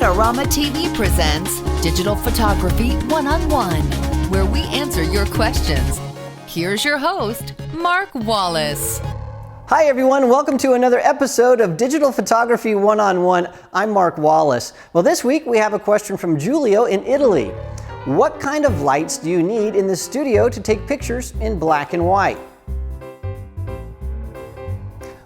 Adorama TV presents Digital Photography One-on-One, where we answer your questions. Here's your host, Mark Wallace. Hi everyone, welcome to another episode of Digital Photography One-on-One. I'm Mark Wallace. Well, this week we have a question from Giulio in Italy. What kind of lights do you need in the studio to take pictures in black and white?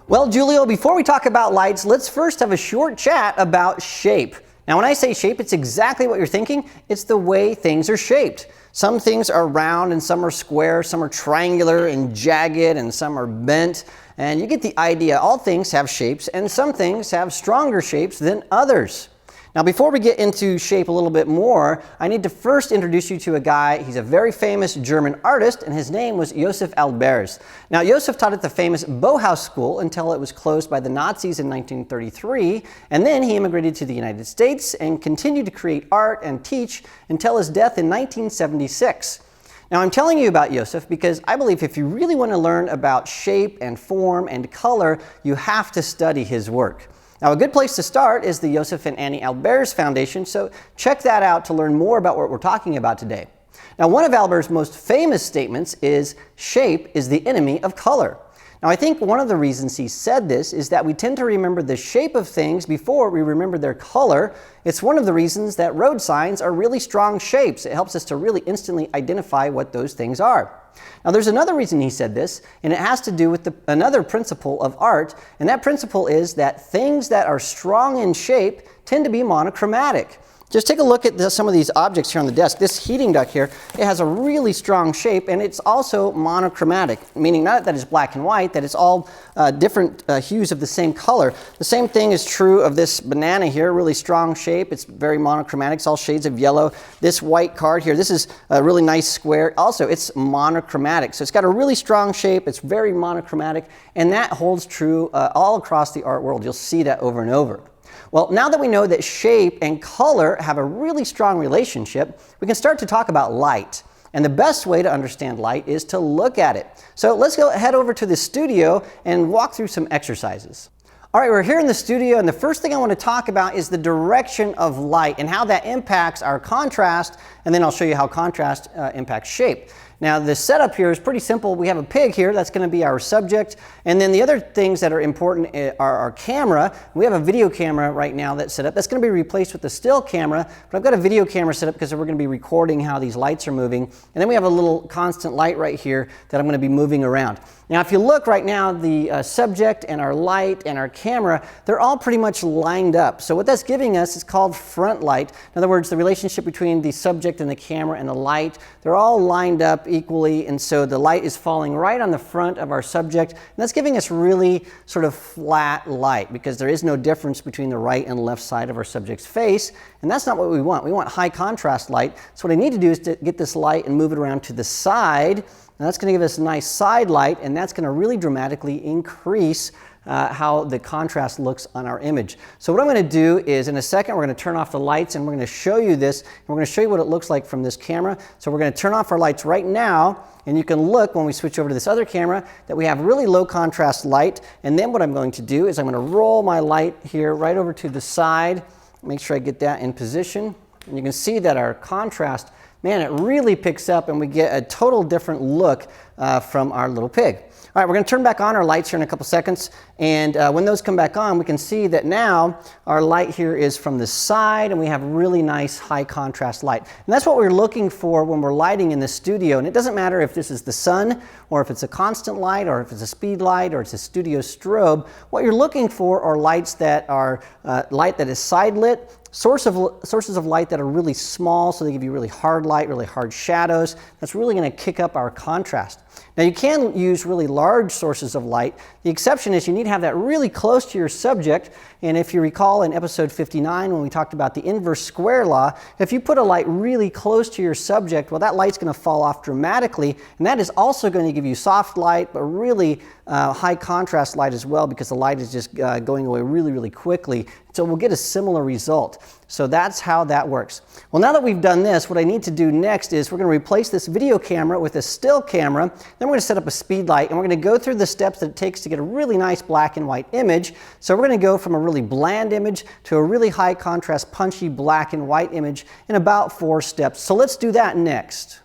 Well, Giulio, before we talk about lights, let's first have a short chat about shape. Now, when I say shape, it's exactly what you're thinking. It's the way things are shaped. Some things are round and some are square, some are triangular and jagged and some are bent. And you get the idea. All things have shapes and some things have stronger shapes than others. Now, before we get into shape a little bit more, I need to first introduce you to a guy. He's a very famous German artist, and his name was Josef Albers. Now, Josef taught at the famous Bauhaus School until it was closed by the Nazis in 1933, and then he immigrated to the United States and continued to create art and teach until his death in 1976. Now, I'm telling you about Josef because I believe if you really want to learn about shape and form and color, you have to study his work. Now, a good place to start is the Josef and Annie Albers Foundation, so check that out to learn more about what we're talking about today. Now, one of Albers' most famous statements is, "Shape is the enemy of color." Now, I think one of the reasons he said this is that we tend to remember the shape of things before we remember their color. It's one of the reasons that road signs are really strong shapes. It helps us to really instantly identify what those things are. Now, there's another reason he said this, and it has to do with another principle of art, and that principle is that things that are strong in shape tend to be monochromatic. Just take a look at some of these objects here on the desk. This heating duct here, it has a really strong shape, and it's also monochromatic, meaning not that it's black and white, that it's all different hues of the same color. The same thing is true of this banana here, really strong shape. It's very monochromatic. It's all shades of yellow. This white card here, this is a really nice square. Also, it's monochromatic. So it's got a really strong shape. It's very monochromatic, and that holds true all across the art world. You'll see that over and over. Well, now that we know that shape and color have a really strong relationship, we can start to talk about light. And the best way to understand light is to look at it. So let's head over to the studio and walk through some exercises. All right, we're here in the studio, and the first thing I want to talk about is the direction of light and how that impacts our contrast, and then I'll show you how contrast impacts shape. Now, the setup here is pretty simple. We have a pig here. That's going to be our subject. And then the other things that are important are our camera. We have a video camera right now that's set up. That's going to be replaced with the still camera. But I've got a video camera set up because we're going to be recording how these lights are moving. And then we have a little constant light right here that I'm going to be moving around. Now, if you look right now, the subject and our light and our camera, they're all pretty much lined up. So what that's giving us is called front light. In other words, the relationship between the subject and the camera and the light, they're all lined up equally, and so the light is falling right on the front of our subject, and that's giving us really sort of flat light because there is no difference between the right and left side of our subject's face, and that's not what we want. We want high contrast light. So what I need to do is to get this light and move it around to the side, and that's going to give us a nice side light, and that's going to really dramatically increase how the contrast looks on our image. So what I'm going to do is in a second we're going to turn off the lights and we're going to show you this, and we're going to show you what it looks like from this camera. So we're going to turn off our lights right now, and you can look when we switch over to this other camera that we have really low contrast light. And then what I'm going to do is I'm going to roll my light here right over to the side, make sure I get that in position, and you can see that our contrast, man, it really picks up and we get a total different look from our little pig. All right, we're going to turn back on our lights here in a couple seconds, and when those come back on, we can see that now our light here is from the side, and we have really nice high contrast light. And that's what we're looking for when we're lighting in the studio, and it doesn't matter if this is the sun, or if it's a constant light, or if it's a speed light, or it's a studio strobe. What you're looking for are lights that are light that is side lit, sources of light that are really small, so they give you really hard light, really hard shadows. That's really going to kick up our contrast. Now, you can use really large sources of light. The exception is you need to have that really close to your subject. And if you recall in episode 59 when we talked about the inverse square law, if you put a light really close to your subject, well, that light's going to fall off dramatically, and that is also going to give you soft light, but really high contrast light as well, because the light is just going away really, really quickly. So we'll get a similar result. So that's how that works. Well, now that we've done this, what I need to do next is we're going to replace this video camera with a still camera. Then we're going to set up a speed light, and we're going to go through the steps that it takes to get a really nice black and white image. So we're going to go from a really bland image to a really high contrast, punchy black and white image in about 4 steps. So let's do that next.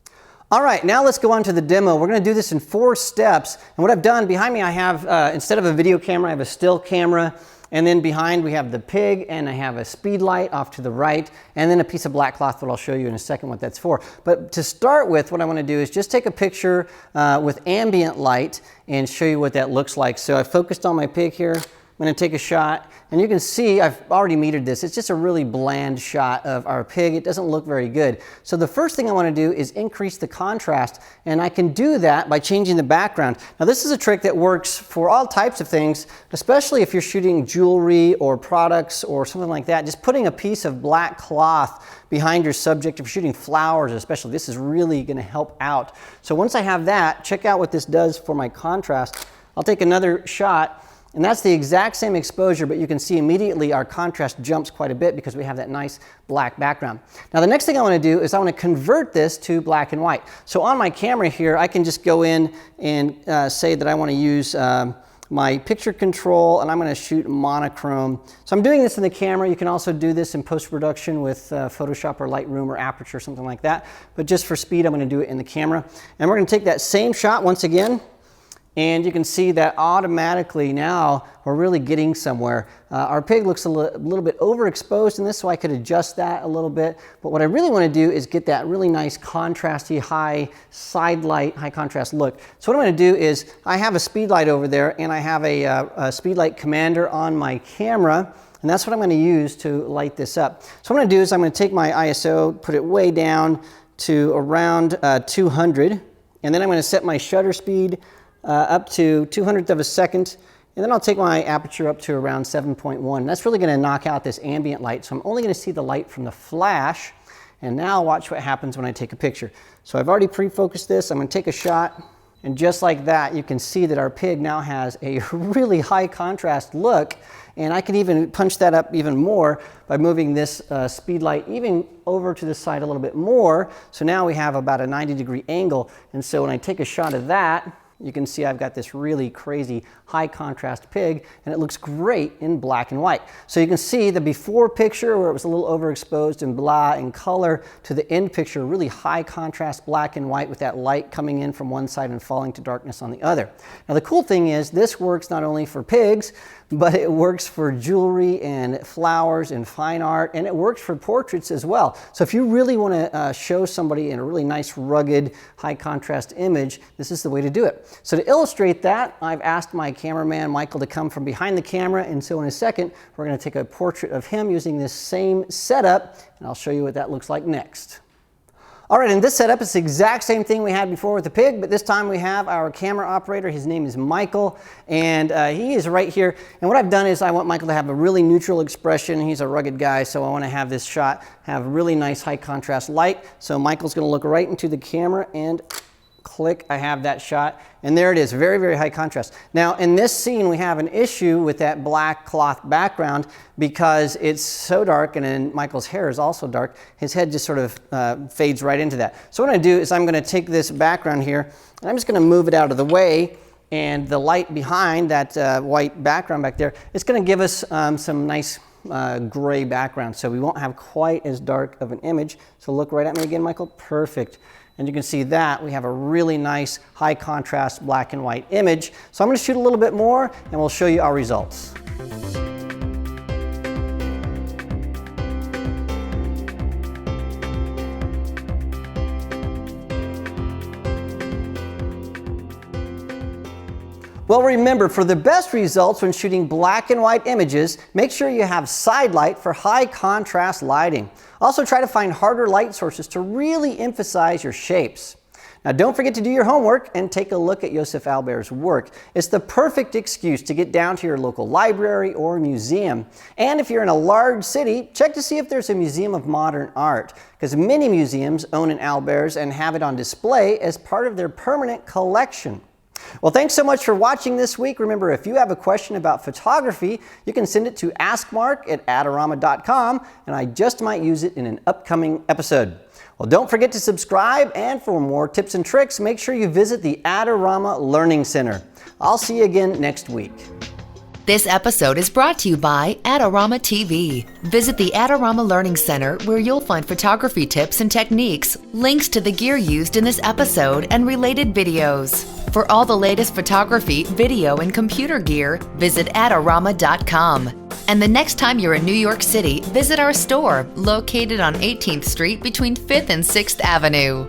All right, now let's go on to the demo. We're going to do this in 4 steps. And what I've done, behind me I have, instead of a video camera, I have a still camera. And then behind we have the pig, and I have a speed light off to the right, and then a piece of black cloth that I'll show you in a second what that's for. But to start with, what I want to do is just take a picture with ambient light and show you what that looks like. So I focused on my pig here. I'm going to take a shot, and you can see I've already metered this. It's just a really bland shot of our pig. It doesn't look very good. So the first thing I want to do is increase the contrast, and I can do that by changing the background. Now this is a trick that works for all types of things, especially if you're shooting jewelry or products or something like that. Just putting a piece of black cloth behind your subject, if you're shooting flowers especially, this is really going to help out. So once I have that, check out what this does for my contrast. I'll take another shot. And that's the exact same exposure, but you can see immediately our contrast jumps quite a bit because we have that nice black background. Now the next thing I want to do is I want to convert this to black and white. So on my camera here, I can just go in and say that I want to use my picture control, and I'm going to shoot monochrome. So I'm doing this in the camera. You can also do this in post-production with Photoshop or Lightroom or Aperture, something like that. But just for speed, I'm going to do it in the camera. And we're going to take that same shot once again. And you can see that automatically now we're really getting somewhere. Our pig looks a little bit overexposed in this, so I could adjust that a little bit. But what I really want to do is get that really nice contrasty high side light, high contrast look. So what I'm going to do is I have a speed light over there, and I have a speed light commander on my camera. And that's what I'm going to use to light this up. So what I'm going to do is I'm going to take my ISO, put it way down to around 200. And then I'm going to set my shutter speed up to 200th of a second, and then I'll take my aperture up to around 7.1. That's really going to knock out this ambient light, so I'm only going to see the light from the flash. And now watch what happens when I take a picture. So I've already pre-focused this. I'm going to take a shot, and just like that, you can see that our pig now has a really high contrast look. And I can even punch that up even more by moving this speed light even over to the side a little bit more. So now we have about a 90-degree angle. And so when I take a shot of that, you can see I've got this really crazy high contrast pig, and it looks great in black and white. So you can see the before picture where it was a little overexposed and blah in color to the end picture, really high contrast black and white with that light coming in from one side and falling to darkness on the other. Now the cool thing is this works not only for pigs, but it works for jewelry and flowers and fine art, and it works for portraits as well. So if you really want to show somebody in a really nice, rugged, high contrast image, this is the way to do it. So to illustrate that, I've asked my cameraman Michael to come from behind the camera, and so in a second we're going to take a portrait of him using this same setup, and I'll show you what that looks like next. All right, in this setup, it's the exact same thing we had before with the pig, but this time we have our camera operator. His name is Michael, and he is right here. And what I've done is I want Michael to have a really neutral expression. He's a rugged guy, so I want to have this shot have really nice high contrast light. So Michael's going to look right into the camera and click, I have that shot, and there it is, very, very high contrast. Now in this scene we have an issue with that black cloth background because it's so dark, and then Michael's hair is also dark. His head just sort of fades right into that. So what I'm going to do is I'm going to take this background here, and I'm just going to move it out of the way, and the light behind that white background back there, it's going to give us some nice gray background, so we won't have quite as dark of an image. So look right at me again, Michael. Perfect. And you can see that we have a really nice high contrast black and white image. So I'm going to shoot a little bit more, and we'll show you our results. Well, remember, for the best results when shooting black and white images, make sure you have side light for high contrast lighting. Also, try to find harder light sources to really emphasize your shapes. Now, don't forget to do your homework and take a look at Josef Albert's work. It's the perfect excuse to get down to your local library or museum. And if you're in a large city, check to see if there's a museum of modern art, because many museums own an Albert's and have it on display as part of their permanent collection. Well, thanks so much for watching this week. Remember, if you have a question about photography, you can send it to AskMark@Adorama.com, and I just might use it in an upcoming episode. Well, don't forget to subscribe, and for more tips and tricks, make sure you visit the Adorama Learning Center. I'll see you again next week. This episode is brought to you by Adorama TV. Visit the Adorama Learning Center where you'll find photography tips and techniques, links to the gear used in this episode, and related videos. For all the latest photography, video, and computer gear, visit Adorama.com. And the next time you're in New York City, visit our store located on 18th Street between 5th and 6th Avenue.